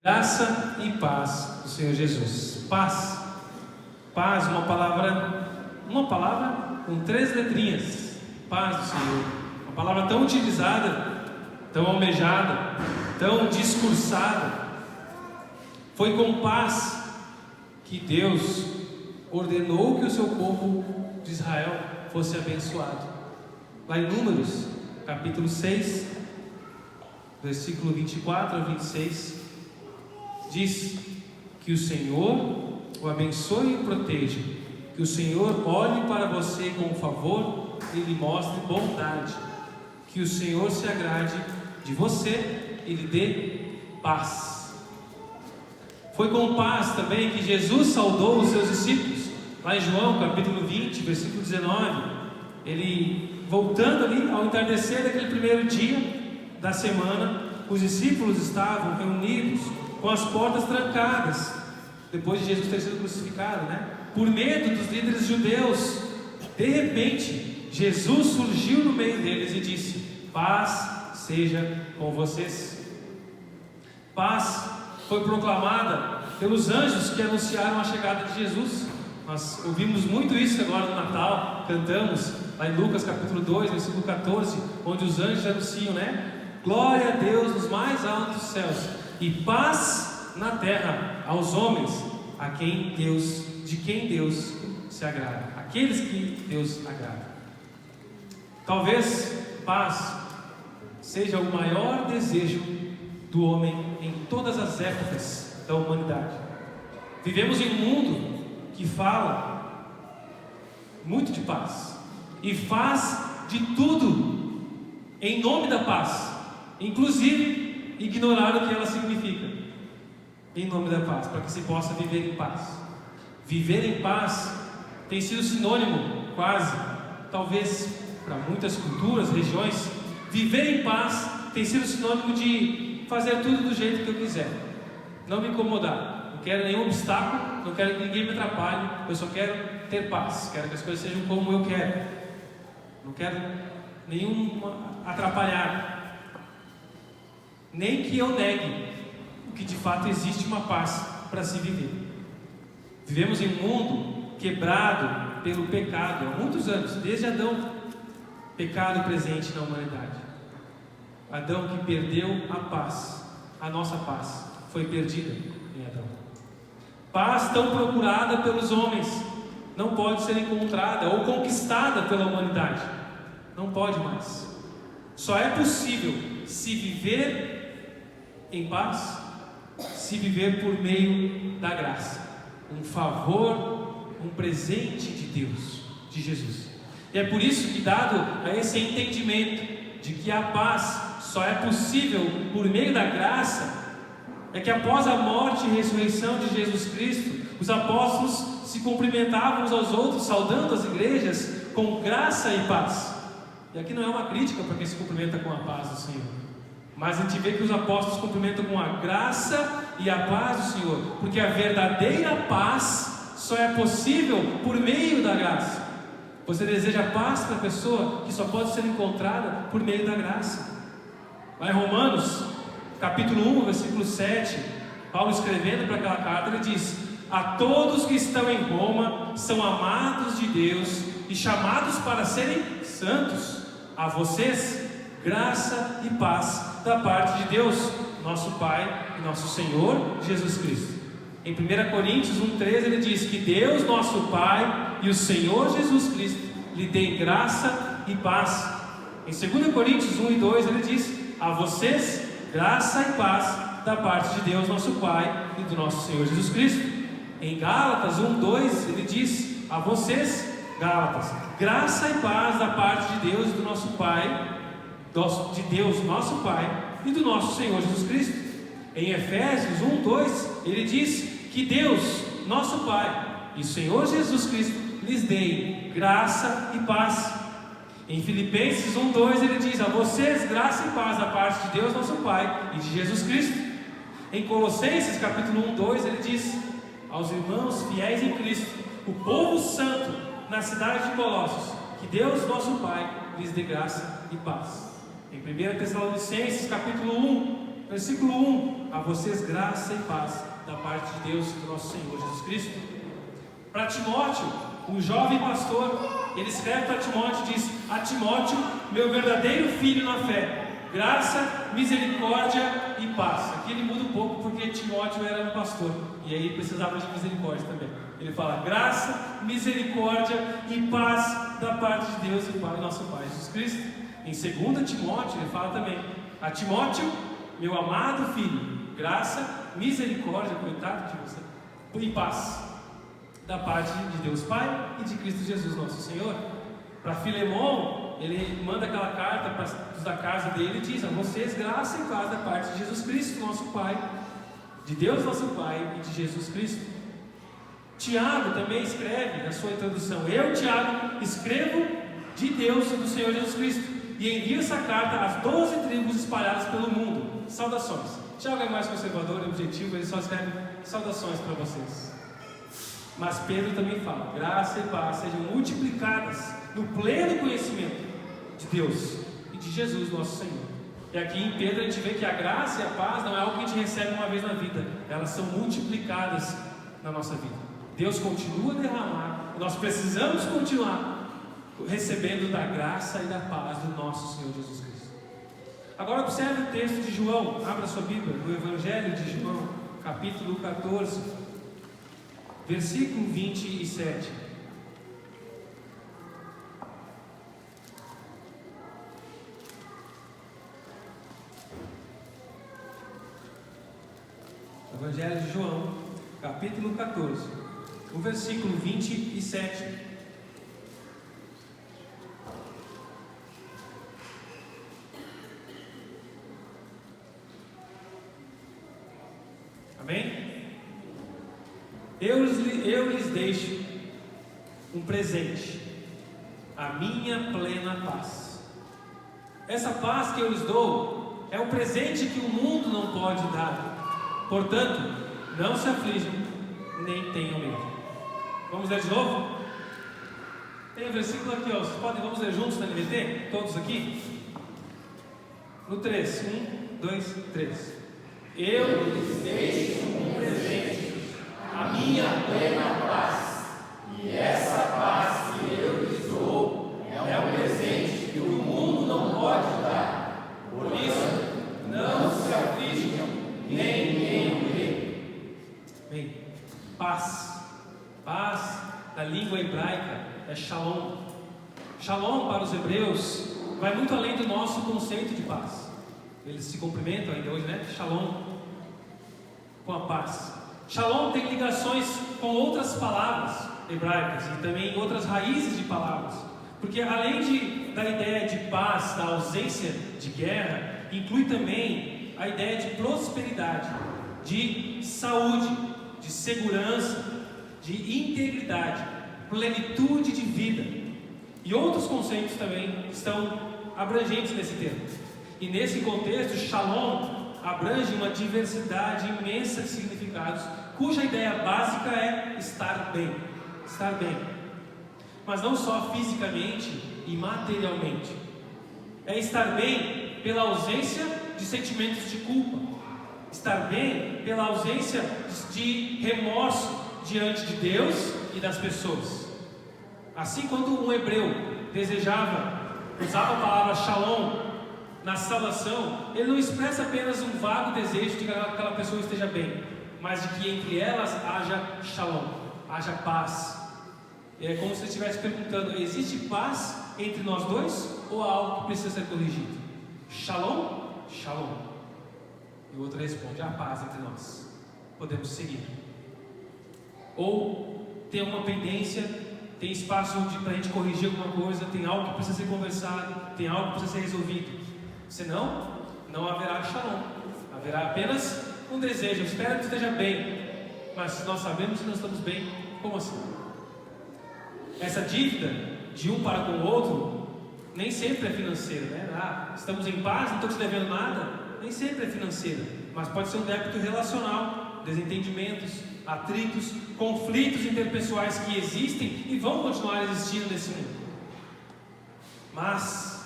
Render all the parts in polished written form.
Graça e paz do Senhor Jesus. Paz. Paz, uma palavra com 3 letrinhas. Paz do Senhor. Uma palavra tão utilizada, tão almejada, tão discursada. Foi com paz que Deus ordenou que o seu povo de Israel fosse abençoado. Lá em Números, capítulo 6, versículo 24 a 26, diz que o Senhor o abençoe e o proteja, que o Senhor olhe para você com favor e lhe mostre bondade, que o Senhor se agrade de você e lhe dê paz. Foi com paz também que Jesus saudou os seus discípulos. Lá em João capítulo 20, versículo 19, ele voltando ali ao entardecer daquele primeiro dia da semana, os discípulos estavam reunidos com as portas trancadas, depois de Jesus ter sido crucificado, por medo dos líderes judeus. De repente, Jesus surgiu no meio deles e disse: paz seja com vocês. Paz foi proclamada pelos anjos que anunciaram a chegada de Jesus. Nós ouvimos muito isso agora no Natal, cantamos lá em Lucas capítulo 2, versículo 14, onde os anjos anunciam, glória a Deus nos mais altos céus e paz na terra aos homens de quem Deus se agrada, aqueles que Deus agrada. Talvez paz seja o maior desejo do homem em todas as épocas da humanidade. Vivemos em um mundo que fala muito de paz e faz de tudo em nome da paz, inclusive ignorar o que ela significa em nome da paz, para que se possa viver em paz. Viver em paz tem sido sinônimo, quase, talvez para muitas culturas, regiões, viver em paz tem sido sinônimo de fazer tudo do jeito que eu quiser, não me incomodar, não quero nenhum obstáculo, não quero que ninguém me atrapalhe, eu só quero ter paz, quero que as coisas sejam como eu quero, não quero nenhum atrapalhar, nem que eu negue que de fato existe uma paz para se viver. Vivemos em um mundo quebrado pelo pecado há muitos anos, desde Adão. Pecado presente na humanidade. Adão que perdeu a paz, a nossa paz foi perdida em Adão. Paz tão procurada pelos homens não pode ser encontrada ou conquistada pela humanidade. Não pode mais. Só é possível se viver em paz, se viver por meio da graça, um favor, um presente de Deus, de Jesus. E é por isso que, dado a esse entendimento de que a paz só é possível por meio da graça, é que após a morte e ressurreição de Jesus Cristo, os apóstolos se cumprimentavam uns aos outros, saudando as igrejas com graça e paz. E aqui não é uma crítica para quem se cumprimenta com a paz do Senhor, mas a gente vê que os apóstolos cumprimentam com a graça e a paz do Senhor, porque a verdadeira paz só é possível por meio da graça. Você deseja paz para a pessoa que só pode ser encontrada por meio da graça. Lá em Romanos, capítulo 1, versículo 7, Paulo escrevendo para aquela carta, ele diz: a todos que estão em Roma são amados de Deus e chamados para serem santos. A vocês, graça e paz da parte de Deus, nosso Pai e nosso Senhor Jesus Cristo. Em 1 Coríntios 1,13 ele diz que Deus, nosso Pai e o Senhor Jesus Cristo lhe deem graça e paz. Em 2 Coríntios 1:2 ele diz: a vocês, graça e paz da parte de Deus, nosso Pai e do nosso Senhor Jesus Cristo. Em Gálatas 1:2 ele diz: a vocês, Gálatas, graça e paz da parte de Deus e do nosso Pai, de Deus, nosso Pai e do nosso Senhor Jesus Cristo. Em Efésios 1:2 ele diz que Deus, nosso Pai e o Senhor Jesus Cristo lhes deem graça e paz. Em Filipenses 1:2 ele diz: a vocês graça e paz da parte de Deus, nosso Pai e de Jesus Cristo. Em Colossenses capítulo 1:2 ele diz aos irmãos fiéis em Cristo, o povo santo na cidade de Colossos, que Deus, nosso Pai, lhes dê graça e paz. Em 1 Tessalonicenses capítulo 1 versículo 1: a vocês graça e paz da parte de Deus e do nosso Senhor Jesus Cristo. Para Timóteo, um jovem pastor, ele escreve para Timóteo e diz: a Timóteo, meu verdadeiro filho na fé, graça, misericórdia e paz. Aqui ele muda um pouco porque Timóteo era um pastor e aí precisava de misericórdia também. Ele fala: graça, misericórdia e paz da parte de Deus e Pai, nosso Pai Jesus Cristo. Em 2 Timóteo ele fala também: a Timóteo, meu amado filho, graça, misericórdia, coitado de você, e paz da parte de Deus Pai e de Cristo Jesus nosso Senhor. Para Filemon, ele manda aquela carta para os da casa dele e diz: a vocês graça e paz da parte de Jesus Cristo nosso Pai, de Deus nosso Pai e de Jesus Cristo. Tiago também escreve na sua introdução: eu, Tiago, escrevo de Deus e do Senhor Jesus Cristo, e envio essa carta às 12 tribos espalhadas pelo mundo. Saudações. Tiago é mais conservador e objetivo, ele só escreve saudações para vocês. Mas Pedro também fala: graça e paz sejam multiplicadas no pleno conhecimento de Deus e de Jesus nosso Senhor. E aqui em Pedro a gente vê que a graça e a paz não é algo que a gente recebe uma vez na vida, elas são multiplicadas na nossa vida. Deus continua a derramar, e nós precisamos continuar recebendo da graça e da paz do nosso Senhor Jesus Cristo. Agora observe o texto de João, abra sua Bíblia, do Evangelho de João, capítulo 14, versículo 27. Evangelho de João, capítulo 14, o versículo 27. Amém? Eu lhes deixo um presente, a minha plena paz. Essa paz que eu lhes dou é um presente que o mundo não pode dar. Portanto, não se aflijam, nem tenham medo. Vamos ler de novo? Tem um versículo aqui, ó. Vocês podem, vamos ler juntos na NVT? Todos aqui? No 3, 1, 2, 3. Eu lhes deixo um presente, a minha plena paz, e essa paz que eu lhes dou é um presente que o mundo não pode dar. Por isso, não se aflijam, nem tenham medo. Bem, paz. Paz, na língua hebraica, é shalom. Shalom para os hebreus vai muito além do nosso conceito de paz. Eles se cumprimentam ainda hoje, né? Shalom, com a paz. Shalom tem ligações com outras palavras hebraicas e também outras raízes de palavras, porque além da ideia de paz, da ausência de guerra, inclui também a ideia de prosperidade, de saúde, de segurança, de integridade, plenitude de vida, e outros conceitos também estão abrangentes nesse termo. E nesse contexto, Shalom abrange uma diversidade imensa de significados, cuja ideia básica é estar bem. Estar bem. Mas não só fisicamente e materialmente. É estar bem pela ausência de sentimentos de culpa. Estar bem pela ausência de remorso diante de Deus e das pessoas. Assim, quando um hebreu usava a palavra Shalom na saudação, ele não expressa apenas um vago desejo de que aquela pessoa esteja bem, mas de que entre elas haja Shalom, haja paz. É como se ele estivesse perguntando: existe paz entre nós dois ou há algo que precisa ser corrigido? Shalom? Shalom. E o outro responde: há paz entre nós, podemos seguir. Ou tem uma pendência, tem espaço para a gente corrigir alguma coisa, tem algo que precisa ser conversado, tem algo que precisa ser resolvido. Senão, não haverá Shalom, haverá apenas um desejo. Eu espero que esteja bem, mas se nós sabemos que não estamos bem, como assim? Essa dívida de um para com o outro nem sempre é financeira, né? Estamos em paz, não estou te devendo nada. Nem sempre é financeira, mas pode ser um débito relacional, desentendimentos, atritos, conflitos interpessoais que existem e vão continuar existindo nesse mundo. Mas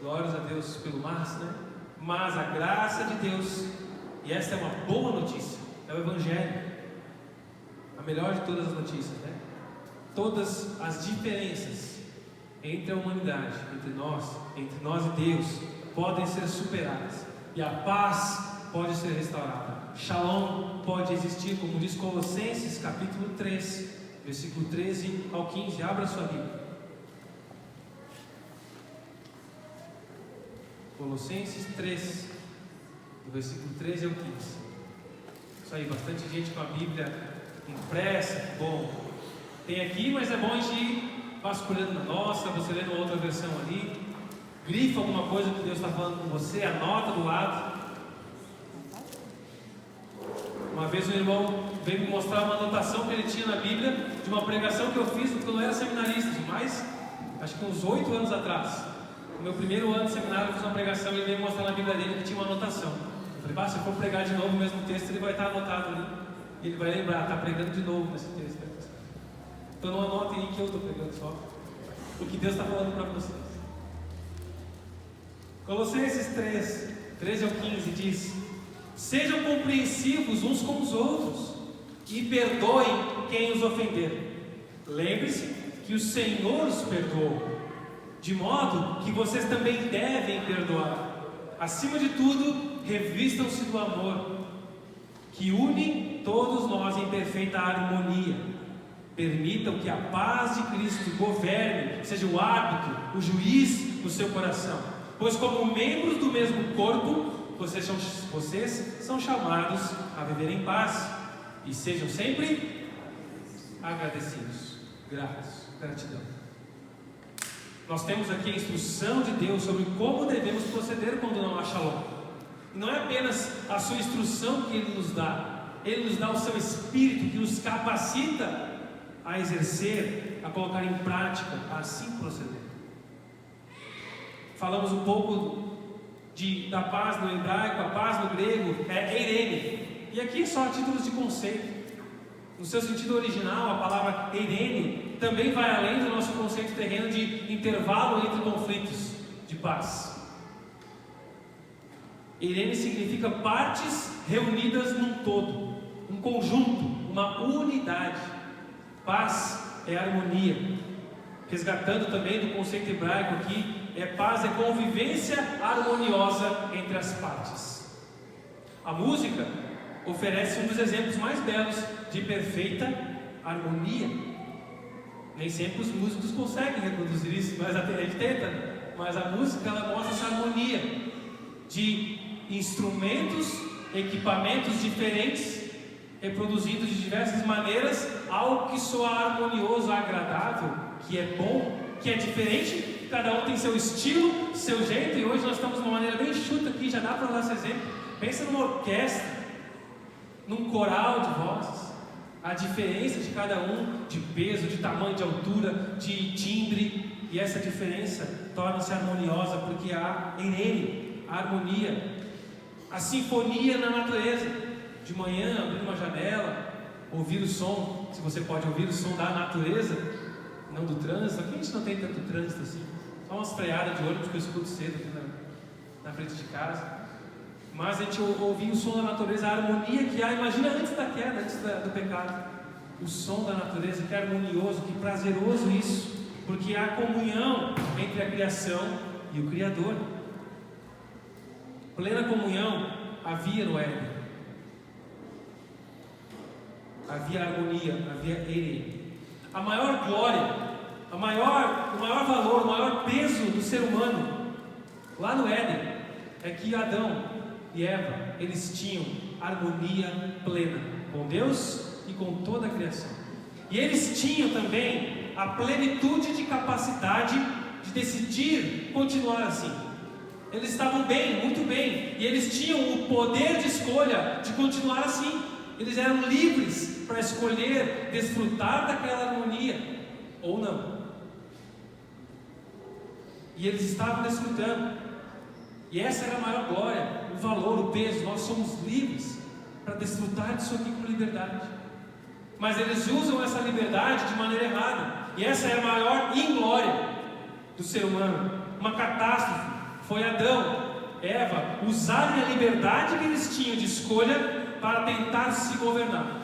glórias a Deus pelo mas, né? Mas a graça de Deus, e esta é uma boa notícia, é o Evangelho, a melhor de todas as notícias, né? Todas as diferenças entre a humanidade, entre nós e Deus, podem ser superadas, e a paz pode ser restaurada. Shalom pode existir, como diz Colossenses capítulo 3, versículo 13 ao 15. Abra sua Bíblia. Colossenses 3, do versículo 13 ao 15. Isso aí, bastante gente com a Bíblia impressa, bom. Tem aqui, mas é bom a gente ir vasculhando na nossa, você lendo uma outra versão ali. Grifa alguma coisa que Deus está falando com você, anota do lado. Uma vez um irmão veio me mostrar uma anotação que ele tinha na Bíblia de uma pregação que eu fiz quando eu era seminarista, mas acho que uns 8 anos atrás. No meu primeiro ano de seminário eu fiz uma pregação e ele veio mostrar na Bíblia dele que tinha uma anotação. Eu falei, se eu for pregar de novo o mesmo texto, ele vai estar anotado ali. E ele vai lembrar, está pregando de novo nesse texto. Então não anotem aí que eu estou pregando só o que Deus está falando para vocês. Colossenses 3, 13 ao 15 diz: sejam compreensivos uns com os outros e perdoem quem os ofender. Lembre-se que o Senhor os perdoou, de modo que vocês também devem perdoar. Acima de tudo, revistam-se do amor, que une todos nós em perfeita harmonia. Permitam que a paz de Cristo governe, seja o árbitro, o juiz no seu coração. Pois como membros do mesmo corpo, vocês são chamados a viver em paz. E sejam sempre agradecidos, gratos, gratidão. Nós temos aqui a instrução de Deus sobre como devemos proceder quando não há shalom. E não é apenas a sua instrução que Ele nos dá o seu Espírito que nos capacita a exercer, a colocar em prática, a assim proceder. Falamos um pouco da paz no hebraico, a paz no grego é eirene, e aqui só títulos de conceito. No seu sentido original, a palavra eirene também vai além do nosso conceito terreno de intervalo entre conflitos de paz. Eirene significa partes reunidas num todo, um conjunto, uma unidade. Paz é harmonia. Resgatando também do conceito hebraico aqui, paz é convivência harmoniosa entre as partes. A música oferece um dos exemplos mais belos de perfeita harmonia. Nem sempre os músicos conseguem reproduzir isso, mas a gente tenta. Mas a música, ela mostra essa harmonia de instrumentos, equipamentos diferentes, reproduzidos de diversas maneiras, algo que soa harmonioso, agradável, que é bom, que é diferente. Cada um tem seu estilo, seu jeito, e hoje nós estamos de uma maneira bem enxuta aqui, já dá para dar esse exemplo. Pensa numa orquestra, num coral de vozes, a diferença de cada um, de peso, de tamanho, de altura, de timbre, e essa diferença torna-se harmoniosa, porque há em ele a harmonia, a sinfonia na natureza. De manhã, abrir uma janela, ouvir o som, se você pode ouvir o som da natureza, não do trânsito. Aqui a gente não tem tanto trânsito assim, só umas freadas de ônibus que eu escuto cedo aqui na frente de casa. Mas a gente ouvir o som da natureza, a harmonia que há, imagina antes da queda, antes do pecado, o som da natureza, que harmonioso, que prazeroso isso, porque há comunhão entre a criação e o Criador. Plena comunhão havia no Éden, havia harmonia, havia eirene. A maior glória, o maior valor, o maior peso do ser humano lá no Éden é que Adão e Eva, eles tinham harmonia plena com Deus e com toda a criação. E eles tinham também a plenitude de capacidade de decidir continuar assim. Eles estavam bem, muito bem, e eles tinham o poder de escolha de continuar assim. Eles eram livres para escolher desfrutar daquela harmonia ou não. E eles estavam desfrutando. E essa era a maior glória, o valor, o peso. Nós somos livres para desfrutar disso aqui com liberdade. Mas eles usam essa liberdade de maneira errada. E essa é a maior inglória do ser humano. Uma catástrofe. Foi Adão Eva usarem a liberdade que eles tinham de escolha para tentar se governar.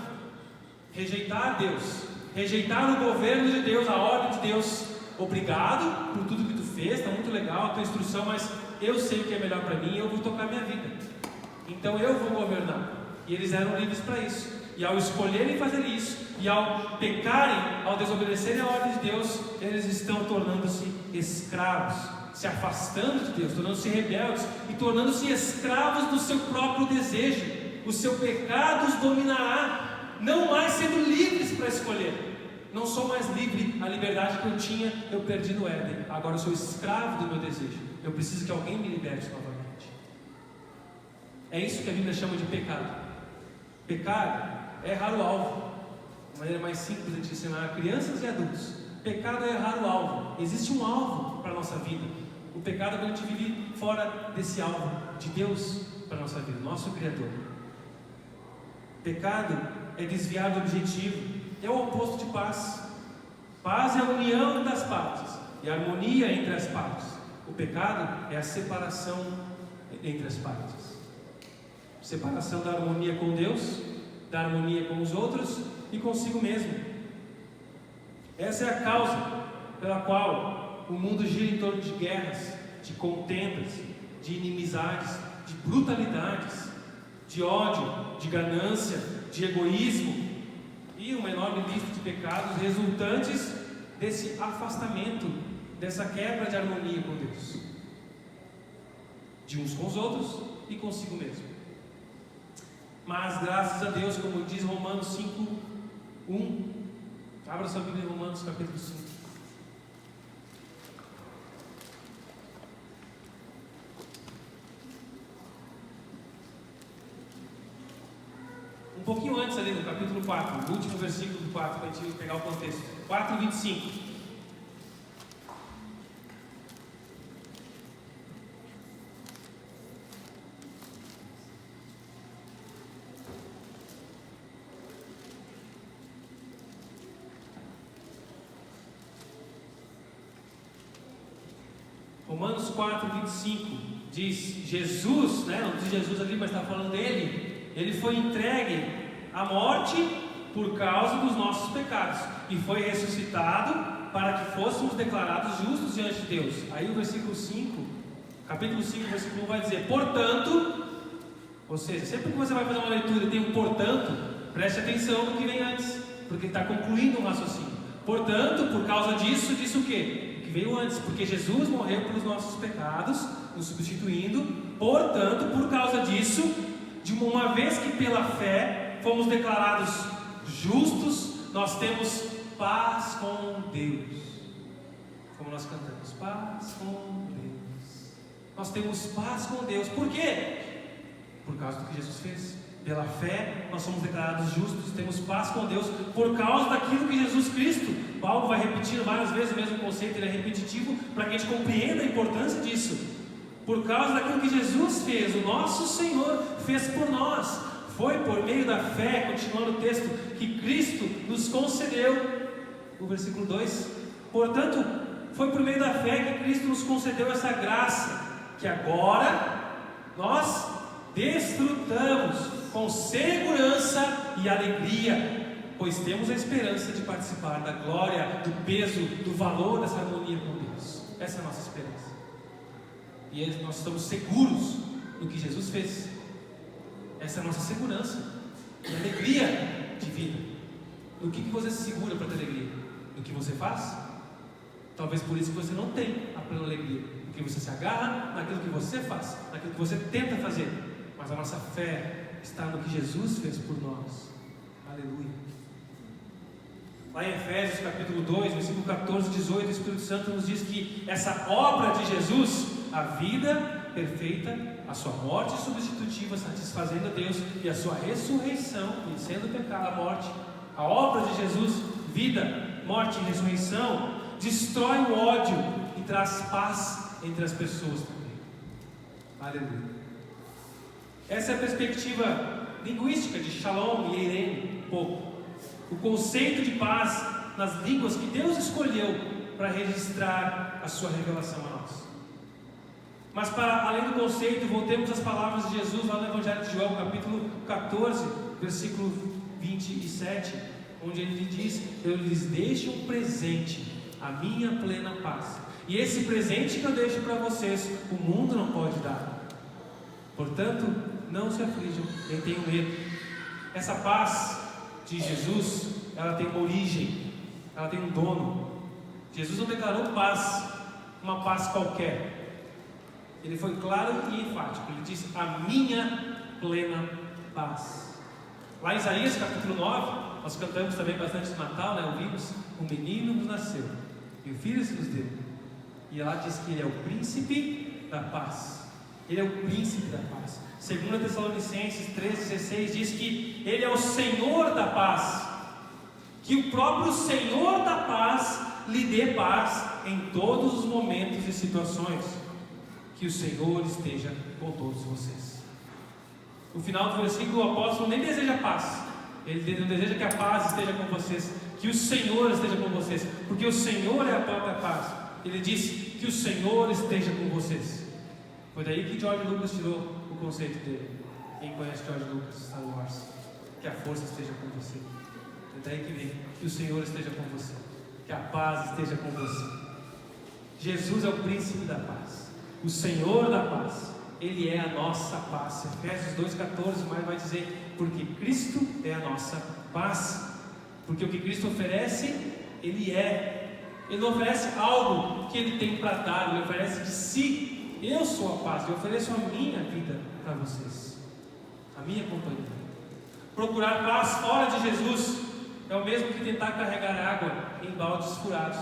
Rejeitar Deus, rejeitar o governo de Deus, a ordem de Deus. Obrigado por tudo que tu fez, está muito legal a tua instrução, mas eu sei o que é melhor para mim, eu vou tocar minha vida, então eu vou governar. E eles eram livres para isso, e ao escolherem fazer isso, e ao pecarem, ao desobedecerem a ordem de Deus, eles estão tornando-se escravos, se afastando de Deus, tornando-se rebeldes e tornando-se escravos do seu próprio desejo. O seu pecado os dominará, não mais sendo livres para escolher. Não sou mais livre, a liberdade que eu tinha, eu perdi no Éden. Agora eu sou escravo do meu desejo. Eu preciso que alguém me liberte novamente. É isso que a Bíblia chama de pecado. Pecar é errar o alvo. A maneira mais simples de ensinar a crianças e adultos. Pecado é errar o alvo. Existe um alvo para a nossa vida. O pecado é quando a gente vive fora desse alvo de Deus para a nossa vida, nosso Criador. Pecado é desviar do objetivo. É o oposto de paz. Paz é a união das partes e a harmonia entre as partes. O pecado é a separação entre as partes. Separação da harmonia com Deus, da harmonia com os outros e consigo mesmo. Essa é a causa pela qual o mundo gira em torno de guerras, de contendas, de inimizades, de brutalidades, de ódio, de ganância, de egoísmo e uma enorme lista de pecados resultantes desse afastamento, dessa quebra de harmonia com Deus, de uns com os outros e consigo mesmo. Mas graças a Deus, como diz Romanos 5:1, abra sua Bíblia em Romanos capítulo 5. Um pouquinho antes ali no capítulo 4, o último versículo do 4, para a gente pegar o contexto. 4:25. Romanos 4:25 diz: Jesus, né, não diz Jesus ali, mas está falando dele. Ele foi entregue à morte por causa dos nossos pecados e foi ressuscitado para que fôssemos declarados justos diante de Deus. Aí o versículo 5, capítulo 5, versículo 1 vai dizer: portanto, ou seja, sempre que você vai fazer uma leitura e tem um portanto, preste atenção no que vem antes, porque está concluindo um raciocínio. Portanto, por causa disso, disse o quê? O que veio antes, porque Jesus morreu pelos nossos pecados, nos substituindo. Portanto, por causa disso, de uma vez que pela fé fomos declarados justos, nós temos paz com Deus. Como nós cantamos, paz com Deus. Nós temos paz com Deus. Por quê? Por causa do que Jesus fez. Pela fé nós somos declarados justos, temos paz com Deus por causa daquilo que Jesus Cristo. Paulo vai repetindo várias vezes o mesmo conceito, ele é repetitivo para que a gente compreenda a importância disso. Por causa daquilo que Jesus fez, o nosso Senhor fez por nós. Foi por meio da fé, continuando o texto, que Cristo nos concedeu. O versículo 2: portanto, foi por meio da fé que Cristo nos concedeu essa graça, que agora nós desfrutamos com segurança e alegria, pois temos a esperança de participar da glória, do peso, do valor dessa harmonia com Deus. Essa é a nossa esperança. E nós estamos seguros do que Jesus fez. Essa é a nossa segurança e alegria de vida. No que você se segura para ter alegria? No que você faz? Talvez por isso que você não tem a plena alegria, porque você se agarra naquilo que você faz, naquilo que você tenta fazer. Mas a nossa fé está no que Jesus fez por nós. Aleluia. Lá em Efésios capítulo 2, versículo 14 e 18, o Espírito Santo nos diz que essa obra de Jesus, a vida perfeita, a sua morte substitutiva, satisfazendo a Deus, e a sua ressurreição, vencendo o pecado, a morte, a obra de Jesus, vida, morte e ressurreição, destrói o ódio e traz paz entre as pessoas também. Aleluia. Essa é a perspectiva linguística de Shalom e Eirene, um pouco. O conceito de paz nas línguas que Deus escolheu para registrar a sua revelação a nós. Mas para além do conceito, voltemos às palavras de Jesus lá no Evangelho de João, capítulo 14, versículo 27, onde ele diz: eu lhes deixo um presente, a minha plena paz. E esse presente que eu deixo para vocês, o mundo não pode dar. Portanto, não se aflijam, nem tenham medo. Essa paz de Jesus, ela tem uma origem, ela tem um dono. Jesus não declarou paz, uma paz qualquer. Ele foi claro e enfático. Ele disse: a minha plena paz. Lá em Isaías capítulo 9, nós cantamos também bastante no Natal, né? Ouvimos: um menino nos nasceu e o filho se nos deu. E lá diz que ele é o príncipe da paz. Ele é o príncipe da paz. 2 Tessalonicenses 3,16 diz que ele é o Senhor da paz. Que o próprio Senhor da paz lhe dê paz em todos os momentos e situações. Que o Senhor esteja com todos vocês. No final do versículo, o apóstolo nem deseja paz. Ele não deseja que a paz esteja com vocês, que o Senhor esteja com vocês, porque o Senhor é a própria paz. Ele disse: que o Senhor esteja com vocês. Foi daí que George Lucas tirou o conceito dele. Quem conhece George Lucas, Star Wars? Que a força esteja com você. É daí que vem: que o Senhor esteja com você, que a paz esteja com você. Jesus é o príncipe da paz, o Senhor da paz. Ele é a nossa paz. Efésios 2,14 mais vai dizer: porque Cristo é a nossa paz. Porque o que Cristo oferece, Ele é. Ele não oferece algo que Ele tem para dar, Ele oferece de si. Eu sou a paz, eu ofereço a minha vida para vocês, a minha companhia. Procurar paz fora de Jesus é o mesmo que tentar carregar água em baldes furados.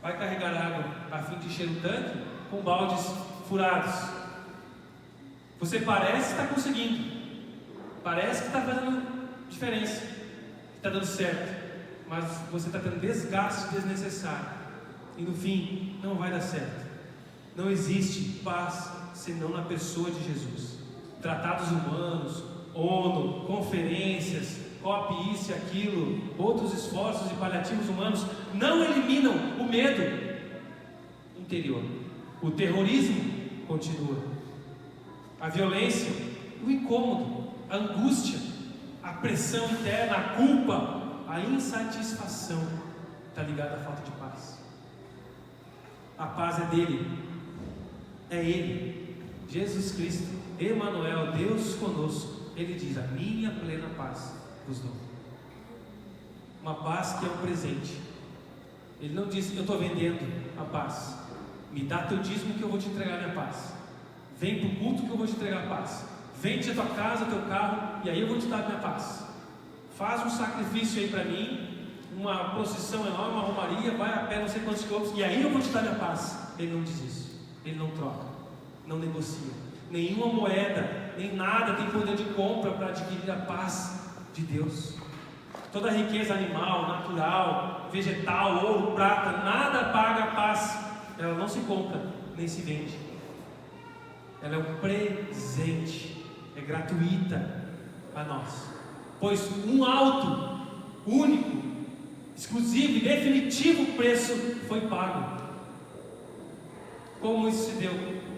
Vai carregar água a fim de encher o tanque com baldes furados. Você parece que está conseguindo, parece que está fazendo diferença, que está dando certo, mas você está tendo desgaste desnecessário, e no fim não vai dar certo. Não existe paz senão na pessoa de Jesus. Tratados humanos, ONU, conferências, COP, isso e aquilo, outros esforços e paliativos humanos não eliminam o medo interior. O terrorismo continua. A violência, o incômodo, a angústia, a pressão interna, a culpa, a insatisfação está ligada à falta de paz. A paz é dele. É Ele, Jesus Cristo, Emanuel, Deus conosco. Ele diz: a minha plena paz vos dou. Uma paz que é um presente. Ele não diz: eu estou vendendo a paz. Me dá teu dízimo que eu vou te entregar a minha paz. Vem para o culto que eu vou te entregar a paz. Vende a tua casa, teu carro, e aí eu vou te dar a minha paz. Faz um sacrifício aí para mim, uma procissão enorme, uma romaria, vai a pé não sei quantos quilômetros, e aí eu vou te dar a minha paz. Ele não diz isso. Ele não troca, não negocia. Nenhuma moeda, nem nada tem poder de compra para adquirir a paz de Deus. Toda riqueza animal, natural, vegetal, ouro, prata, nada paga a paz. Ela não se compra, nem se vende. Ela é um presente, é gratuita a nós. Pois um alto, único, exclusivo e definitivo preço foi pago. Como isso se deu?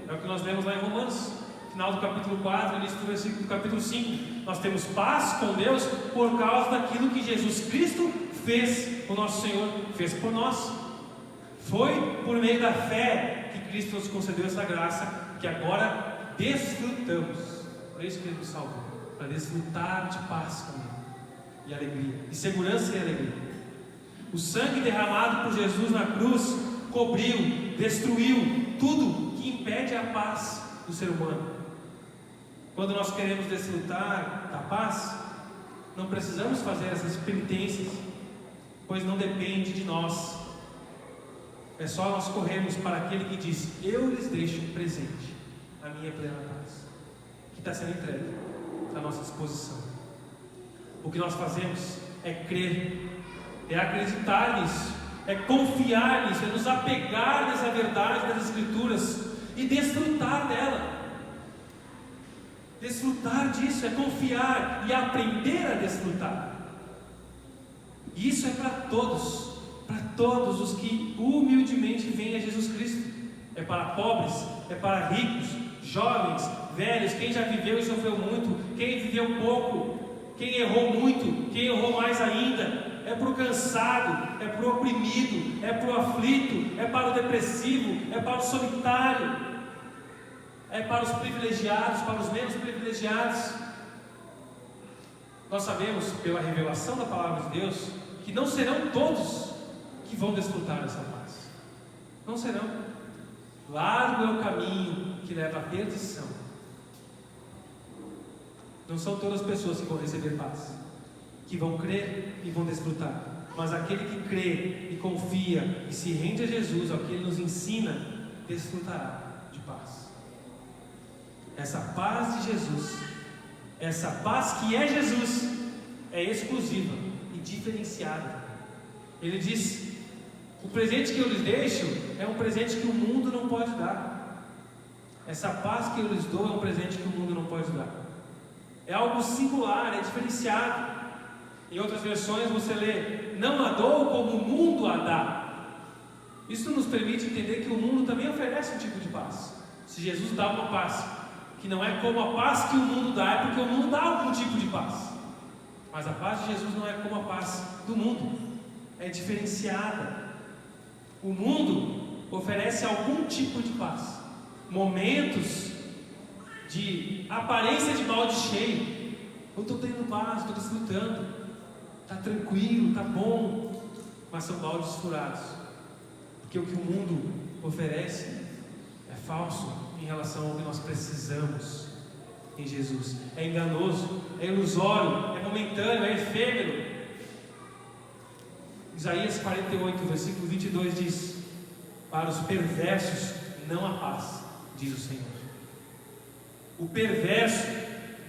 É o que nós lemos lá em Romanos, final do capítulo 4, início do versículo do capítulo 5. Nós temos paz com Deus por causa daquilo que Jesus Cristo fez, o nosso Senhor fez por nós. Foi por meio da fé que Cristo nos concedeu essa graça, que agora desfrutamos. Por isso que Ele nos salvou, para desfrutar de paz com Ele, e alegria, e segurança e alegria. O sangue derramado por Jesus na cruz cobriu, destruiu tudo que impede a paz do ser humano. Quando nós queremos desfrutar da paz, não precisamos fazer essas penitências, pois não depende de nós. É só nós corrermos para aquele que diz: eu lhes deixo um presente, a minha plena paz, que está sendo entregue à nossa disposição. O que nós fazemos é crer, é acreditar nisso, é confiar nisso, é nos apegar nessa verdade das Escrituras e desfrutar dela. Desfrutar disso é confiar e aprender a desfrutar. E isso é para todos os que humildemente vêm a Jesus Cristo. é para pobres, é para ricos, jovens, velhos, quem já viveu e sofreu muito, quem viveu pouco, quem errou muito, quem errou mais ainda. É para o cansado, é para o oprimido, é para o aflito, é para o depressivo, é para o solitário, é para os privilegiados, para os menos privilegiados. Nós sabemos, pela revelação da palavra de Deus, que não serão todos que vão desfrutar dessa paz. Não serão. Largo é o caminho que leva à perdição. Não são todas as pessoas que vão receber paz, que vão crer e vão desfrutar. Mas aquele que crê e confia e se rende a Jesus, ao que Ele nos ensina, desfrutará de paz. Essa paz de Jesus, essa paz que é Jesus, é exclusiva e diferenciada. Ele diz: o presente que eu lhes deixo é um presente que o mundo não pode dar. Essa paz que eu lhes dou é um presente que o mundo não pode dar. É algo singular, é diferenciado. Em outras versões você lê: não a dou como o mundo a dá. Isso nos permite entender que o mundo também oferece um tipo de paz. Se Jesus dá uma paz que não é como a paz que o mundo dá, é porque o mundo dá algum tipo de paz. Mas a paz de Jesus não é como a paz do mundo, é diferenciada. O mundo oferece algum tipo de paz, momentos de aparência de balde cheio. Eu estou tendo paz, estou desfrutando, está tranquilo, está bom, mas são baldes furados, porque o que o mundo oferece é falso em relação ao que nós precisamos em Jesus. É enganoso, é ilusório, é momentâneo, é efêmero. Isaías 48, versículo 22 diz: para os perversos não há paz, diz o Senhor. O perverso,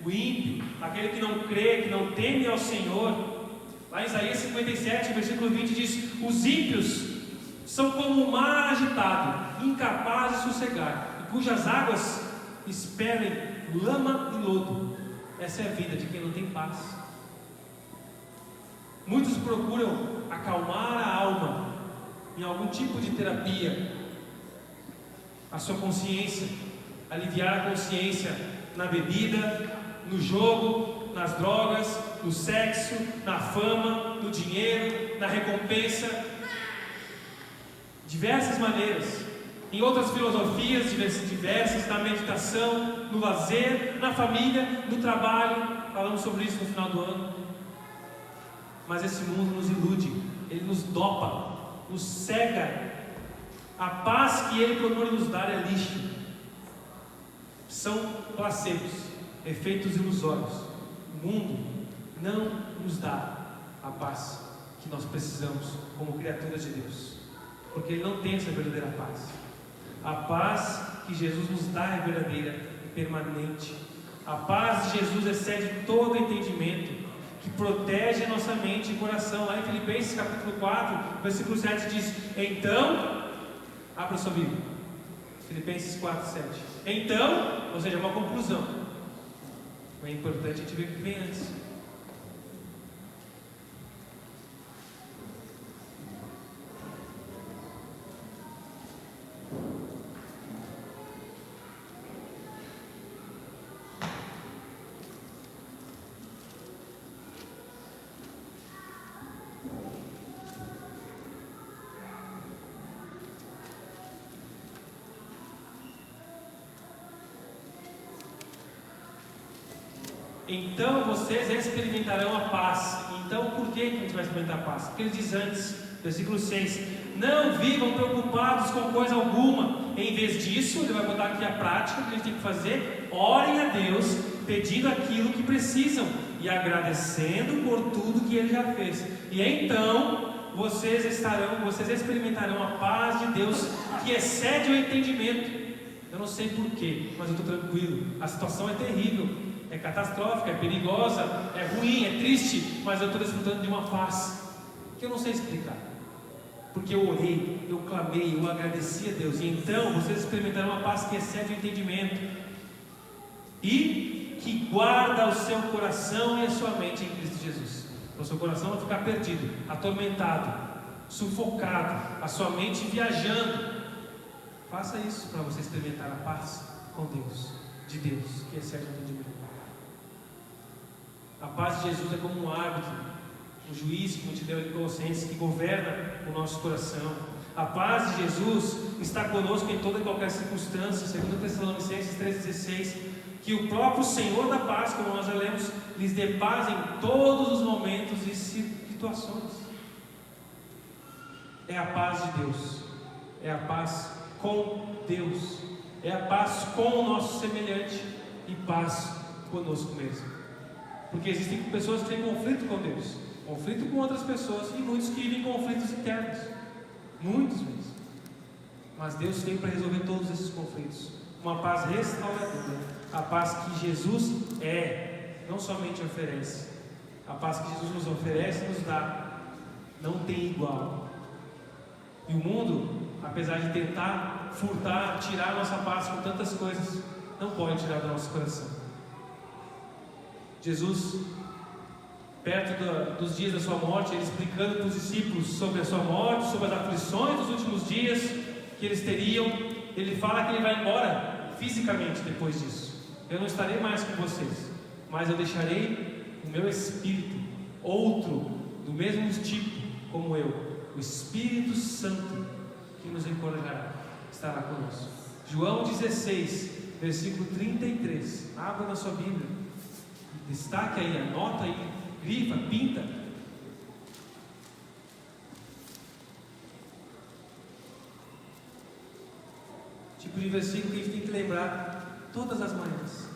o ímpio, aquele que não crê, que não teme ao Senhor, lá em Isaías 57, versículo 20 diz: os ímpios são como o mar agitado, incapazes de sossegar, e cujas águas esperem lama e lodo. Essa é a vida de quem não tem paz. Muitos procuram acalmar a alma em algum tipo de terapia, a sua consciência, aliviar a consciência na bebida, no jogo, nas drogas, no sexo, na fama, no dinheiro, na recompensa, diversas maneiras. Em outras filosofias diversas, na meditação, no lazer, na família, no trabalho. Falamos sobre isso no final do ano. Mas esse mundo nos ilude, ele nos dopa, nos cega. A paz que ele procura nos dar é lixo. São placebos, efeitos ilusórios. O mundo não nos dá a paz que nós precisamos como criaturas de Deus, porque ele não tem essa verdadeira paz. A paz que Jesus nos dá é verdadeira e permanente. A paz de Jesus excede todo entendimento, que protege a nossa mente e coração. Lá em Filipenses capítulo 4, versículo 7 diz: então, abra sua Bíblia, Filipenses 4, 7. Então, ou seja, uma conclusão. É importante a gente ver o que vem antes. Então vocês experimentarão a paz. Então por que a gente vai experimentar a paz? Porque ele diz antes, versículo 6: não vivam preocupados com coisa alguma. Em vez disso, ele vai botar aqui a prática que a gente tem que fazer: orem a Deus, pedindo aquilo que precisam e agradecendo por tudo que ele já fez. E então vocês experimentarão a paz de Deus, que excede o entendimento. Eu não sei porquê, mas eu estou tranquilo. A situação é terrível, é catastrófica, é perigosa, é ruim, é triste, mas eu estou desfrutando de uma paz que eu não sei explicar, porque eu orei, eu clamei, eu agradeci a Deus. E então vocês experimentarão uma paz que excede o entendimento e que guarda o seu coração e a sua mente em Cristo Jesus. Para o seu coração não ficar perdido, atormentado, sufocado, a sua mente viajando. Faça isso para você experimentar a paz com Deus, de Deus, que excede o entendimento. A paz de Jesus é como um árbitro, um juiz, como te deu em Colossenses, que governa o nosso coração. A paz de Jesus está conosco em toda e qualquer circunstância, segundo Tessalonicenses 3,16, que o próprio Senhor da paz, como nós já lemos, lhes dê paz em todos os momentos e situações. É a paz de Deus, é a paz com Deus, é a paz com o nosso semelhante e paz conosco mesmo. Porque existem pessoas que têm conflito com Deus, conflito com outras pessoas, e muitos que vivem conflitos internos, muitos mesmo. Mas Deus veio para resolver todos esses conflitos, uma paz restauradora, a paz que Jesus não somente oferece, a paz que Jesus nos oferece e nos dá, não tem igual. E o mundo, apesar de tentar furtar, tirar a nossa paz com tantas coisas, não pode tirar do nosso coração. Jesus, perto dos dias da sua morte, ele explicando para os discípulos sobre a sua morte, sobre as aflições dos últimos dias que eles teriam, ele fala que ele vai embora fisicamente depois disso. Eu não estarei mais com vocês, mas eu deixarei o meu Espírito, outro, do mesmo tipo como eu, o Espírito Santo, que nos encorajará, estará conosco. João 16, versículo 33. Abra na sua Bíblia, destaque aí, anota aí, grifa, pinta. Tipo de versículo que a gente tem que lembrar todas as manhãs.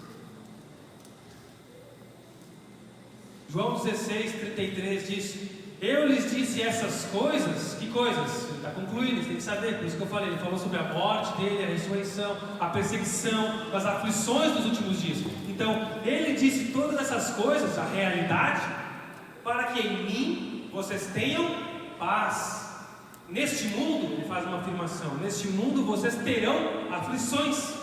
João 16, 33 diz: eu lhes disse essas coisas. Que coisas? Ele está concluindo, você tem que saber. Por isso que eu falei, ele falou sobre a morte dele, a ressurreição, a perseguição, as aflições dos últimos dias. Então, ele disse todas essas coisas, a realidade, para que em mim vocês tenham paz. Neste mundo, ele faz uma afirmação: neste mundo vocês terão aflições,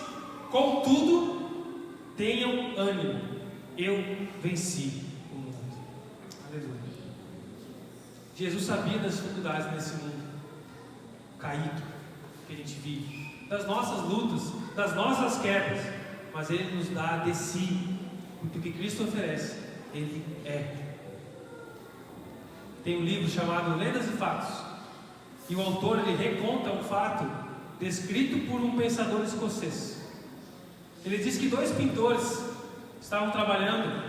contudo, tenham ânimo, eu venci o mundo. Aleluia. Jesus sabia das dificuldades nesse mundo caído que a gente vive, das nossas lutas, das nossas quebras, mas Ele nos dá de si, porque o que Cristo oferece, Ele é. Tem um livro chamado Lendas e Fatos, e o autor ele reconta um fato descrito por um pensador escocês. Ele diz que dois pintores estavam trabalhando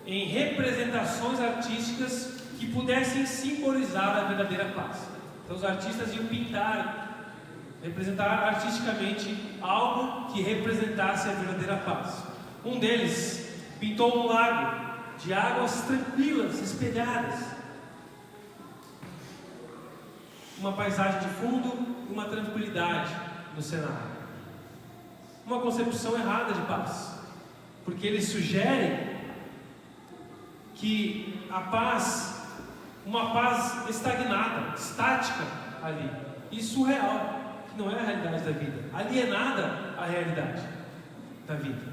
em representações artísticas que pudessem simbolizar a verdadeira paz. Então os artistas iam pintar, representar artisticamente algo que representasse a verdadeira paz. Um deles pintou um lago de águas tranquilas, espelhadas, uma paisagem de fundo e uma tranquilidade no cenário. Uma concepção errada de paz, porque ele sugere que a paz, uma paz estagnada, estática ali, e surreal, que não é a realidade da vida, alienada à realidade da vida.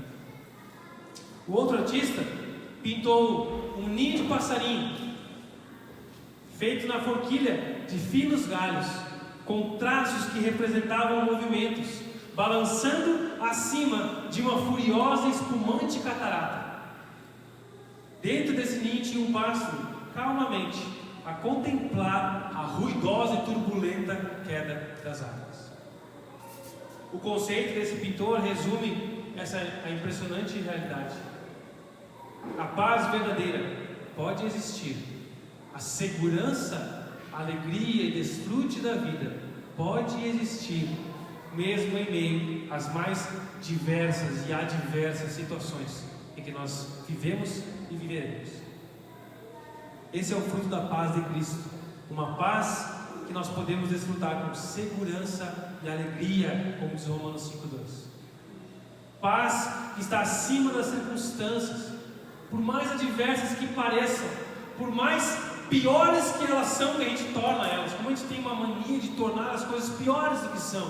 O outro artista pintou um ninho de passarinho, feito na forquilha de finos galhos, com traços que representavam movimentos, balançando acima de uma furiosa e espumante catarata. Dentro desse ninho tinha um pássaro, calmamente, a contemplar a ruidosa e turbulenta queda das águas. O conceito desse pintor resume a impressionante realidade. A paz verdadeira pode existir, a segurança, a alegria e desfrute da vida pode existir, mesmo em meio às mais diversas e adversas situações em que nós vivemos e viveremos. Esse é o fruto da paz de Cristo, uma paz que nós podemos desfrutar com segurança e alegria, como diz Romanos 5,2. Paz que está acima das circunstâncias, por mais adversas que pareçam, por mais piores que elas são, que a gente torna elas. Como a gente tem uma mania de tornar as coisas piores do que são,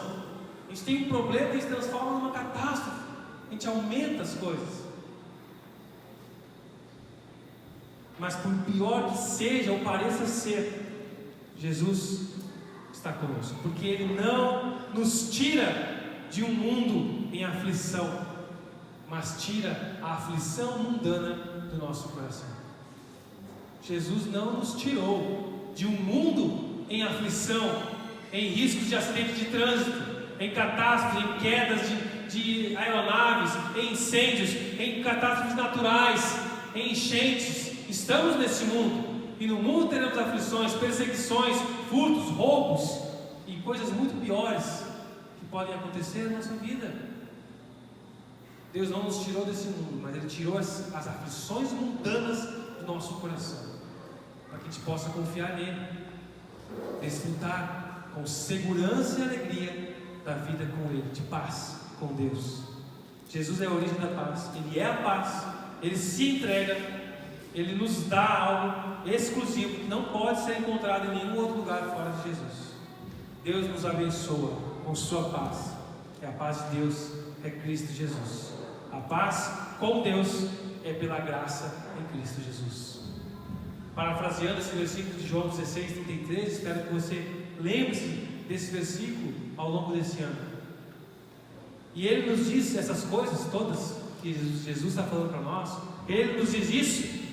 a gente tem um problema que se transforma numa catástrofe, a gente aumenta as coisas. Mas por pior que seja ou pareça ser, Jesus está conosco, porque Ele não nos tira de um mundo em aflição, mas tira a aflição mundana do nosso coração. Jesus não nos tirou de um mundo em aflição, em riscos de acidente de trânsito, em catástrofes, em quedas de aeronaves, em incêndios, em catástrofes naturais, em enchentes. Estamos nesse mundo, e no mundo teremos aflições, perseguições, furtos, roubos e coisas muito piores que podem acontecer na nossa vida. Deus não nos tirou desse mundo, mas Ele tirou as aflições mundanas do nosso coração, para que a gente possa confiar nele, desfrutar com segurança e alegria da vida com Ele, de paz com Deus. Jesus é a origem da paz, Ele é a paz, Ele se entrega, Ele nos dá algo exclusivo que não pode ser encontrado em nenhum outro lugar fora de Jesus. Deus nos abençoa com sua paz. É a paz de Deus, é Cristo Jesus. A paz com Deus é pela graça em Cristo Jesus. Parafraseando esse versículo de João 16:33, espero que você lembre-se desse versículo ao longo desse ano. E Ele nos diz essas coisas todas que Jesus está falando para nós. Ele nos diz isso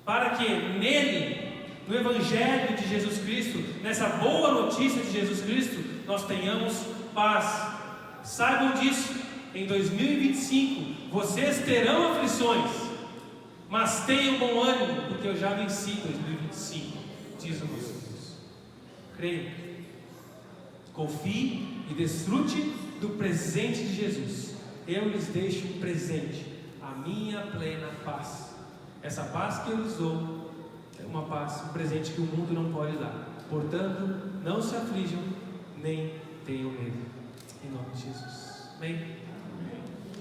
para que nele, no Evangelho de Jesus Cristo, nessa boa notícia de Jesus Cristo, nós tenhamos paz. Saibam disso. Em 2025 vocês terão aflições, mas tenham bom ânimo, porque eu já venci 2025, diz o nosso Deus. Creia, confie e desfrute do presente de Jesus. Eu lhes deixo um presente, a minha plena paz. Essa paz que eu lhes dou é uma paz, um presente que o mundo não pode dar. Portanto, não se aflijam, nem tenham medo. Em nome de Jesus. Amém?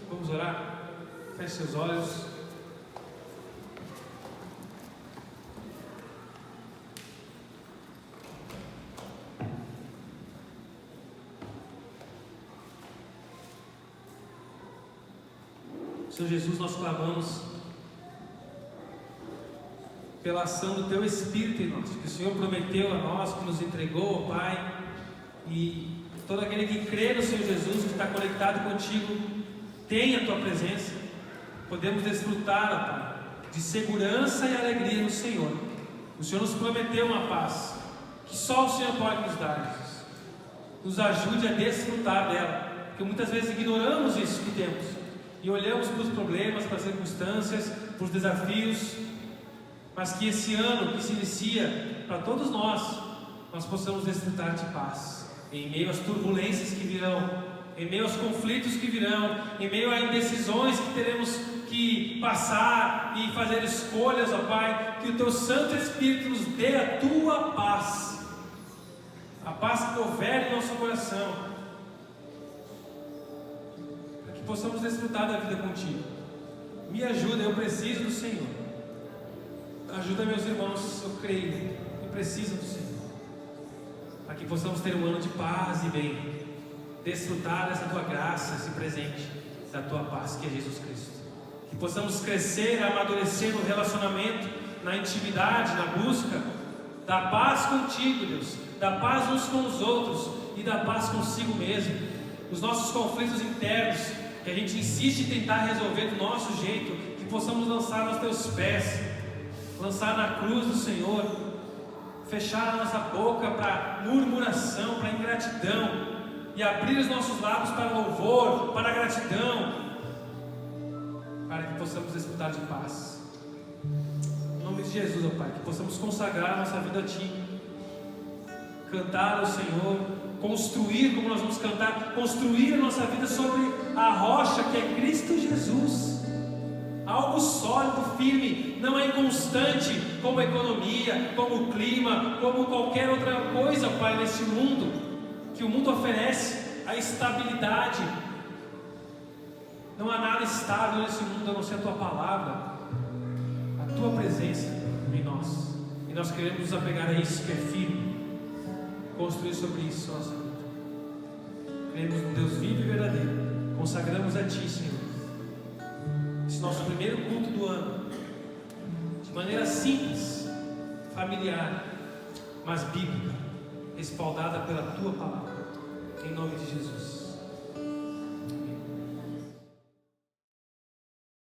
Vamos orar? Feche seus olhos. Senhor Jesus, nós clamamos pela ação do Teu Espírito em nós, que o Senhor prometeu a nós, que nos entregou, ó Pai, e todo aquele que crê no Senhor Jesus, que está conectado contigo, tem a Tua presença. Podemos desfrutar, ó Pai, de segurança e alegria no Senhor. O Senhor nos prometeu uma paz que só o Senhor pode nos dar, Jesus. Nos ajude a desfrutar dela, porque muitas vezes ignoramos isso que temos e olhamos para os problemas, para as circunstâncias, para os desafios, mas que esse ano que se inicia, para todos nós possamos desfrutar de paz, em meio às turbulências que virão, em meio aos conflitos que virão, em meio a indecisões que teremos que passar e fazer escolhas, ó Pai, que o Teu Santo Espírito nos dê a Tua paz, a paz que governe nosso coração, para que possamos desfrutar da vida contigo. Me ajuda, eu preciso do Senhor. Ajuda meus irmãos, eu creio, que precisam do Senhor, para que possamos ter um ano de paz e bem, desfrutar dessa Tua graça, esse presente da Tua paz, que é Jesus Cristo. Que possamos crescer, amadurecer no relacionamento, na intimidade, na busca da paz contigo, Deus, da paz uns com os outros e da paz consigo mesmo. Os nossos conflitos internos, que a gente insiste em tentar resolver do nosso jeito, que possamos lançar aos Teus pés, lançar na cruz do Senhor, fechar a nossa boca para murmuração, para ingratidão, e abrir os nossos lábios para louvor, para gratidão, para que possamos desfrutar de paz. Em nome de Jesus, ó Pai, que possamos consagrar a nossa vida a Ti, cantar ao Senhor, construir, como nós vamos cantar, construir a nossa vida sobre a rocha que é Cristo Jesus. Algo sólido, firme, não é inconstante como a economia, como o clima, como qualquer outra coisa, Pai, nesse mundo, que o mundo oferece a estabilidade. Não há nada estável nesse mundo a não ser a Tua palavra, a Tua presença em nós, e nós queremos nos apegar a isso que é firme, construir sobre isso a nossa vida. Cremos no Deus vivo e verdadeiro, consagramos a Ti, Senhor, esse nosso primeiro culto do ano, de maneira simples, familiar, mas bíblica. respaldada pela tua palavra. Em nome de Jesus.